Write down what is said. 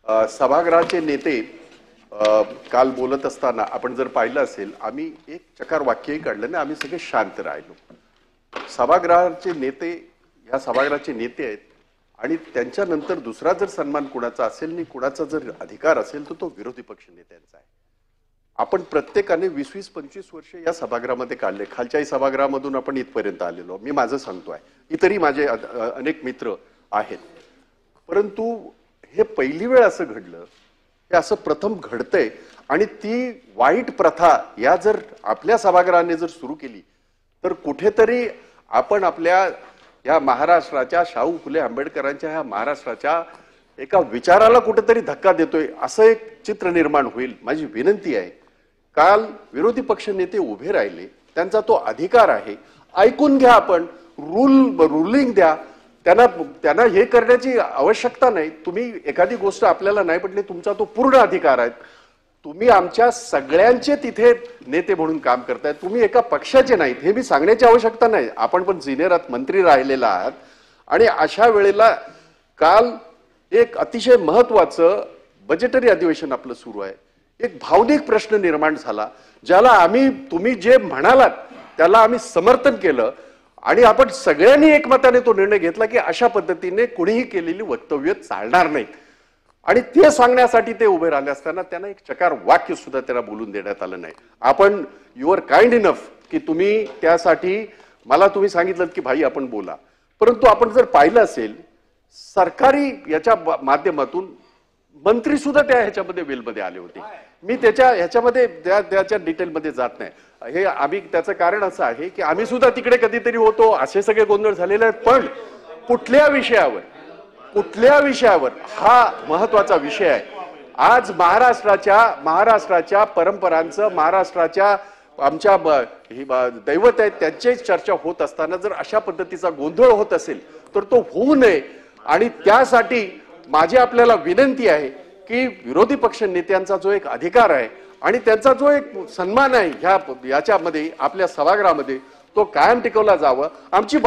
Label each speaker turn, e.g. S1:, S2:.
S1: सभागृहाचे नेते काल बोलत असताना आपण जर पाहिलं असेल, आम्ही एक चकार वाक्यही काढलं नाही, आम्ही सगळे शांत राहिलो. सभागृहाचे नेते या सभागृहाचे नेते आहेत आणि त्यांच्यानंतर दुसरा जर सन्मान कुणाचा असेल आणि कुणाचा जर अधिकार असेल तर तो विरोधी पक्ष नेत्यांचा आहे. आपण प्रत्येकाने 20-25 वर्ष या सभागृहामध्ये काढले. खालच्याही सभागृहामधून आपण इथपर्यंत आलेलो. मी माझं सांगतोय, इतरही माझे अनेक मित्र आहेत. परंतु हे पहिली वेळ असं घडलं, हे असं प्रथम घडतंय आणि ती वाईट प्रथा या जर आपल्या सभागृहाने जर सुरू केली तर कुठेतरी आपण आपल्या या महाराष्ट्राच्या शाहू फुले आंबेडकरांच्या ह्या महाराष्ट्राच्या एका विचाराला कुठेतरी धक्का देतोय असं एक चित्र निर्माण होईल. माझी विनंती आहे, काल विरोधी पक्ष नेते उभे राहिले, त्यांचा तो अधिकार आहे, ऐकून घ्या. आपण रुलिंग द्या त्यांना हे करण्याची आवश्यकता नाही. तुम्ही एखादी गोष्ट आपल्याला नाही पटली, तुमचा तो पूर्ण अधिकार आहे. तुम्ही आमच्या सगळ्यांचे तिथे नेते म्हणून काम करताय, तुम्ही एका पक्षाचे नाहीत, हे मी सांगण्याची आवश्यकता नाही. आपण पण सिनियर आहात, मंत्री राहिलेला आहात आणि अशा वेळेला काल एक अतिशय महत्वाचं बजेटरी अधिवेशन आपलं सुरू आहे. एक भावनिक प्रश्न निर्माण झाला, ज्याला तुम्ही जे म्हणालात त्याला आम्ही समर्थन केलं आणि आपण सगळ्यांनी एकमताने तो निर्णय घेतला की अशा पद्धतीने कुणीही केलेली वक्तव्य चालणार नाहीत. आणि ते सांगण्यासाठी ते उभे राहिले असताना त्यांना एक चकार वाक्य सुद्धा त्यांना बोलून देण्यात आलं नाही. आपण युअर काइंड इनफ की तुम्ही त्यासाठी मला तुम्ही सांगितलं की भाई आपण बोला. परंतु आपण जर पाहिलं असेल, सरकारी याच्या माध्यमातून मंत्री सुद्धा त्या ह्याच्यामध्ये वेलमध्ये आले होते. मी ह्याच्यामध्ये त्याच्या डिटेलमध्ये जात नाही. हे आम्ही त्याचं कारण असं आहे की आम्ही सुद्धा तिकडे कधीतरी होतो, असे सगळे गोंधळ झालेले आहेत. पण कुठल्या विषयावर हा महत्वाचा विषय आहे. आज महाराष्ट्राच्या परंपरांचं, महाराष्ट्राच्या आमच्या दैवत आहेत त्यांची चर्चा होत असताना जर अशा पद्धतीचा गोंधळ होत असेल तर तो होऊ नये. आणि त्यासाठी माझी आपल्याला विनंती आहे की विरोधी पक्ष नेत्यांचा जो एक अधिकार आहे आणि त्यांचा जो एक सन्मान आहे याच्यामध्ये आपल्या सभागृहामध्ये तो कायम टिकवला जावा. आमची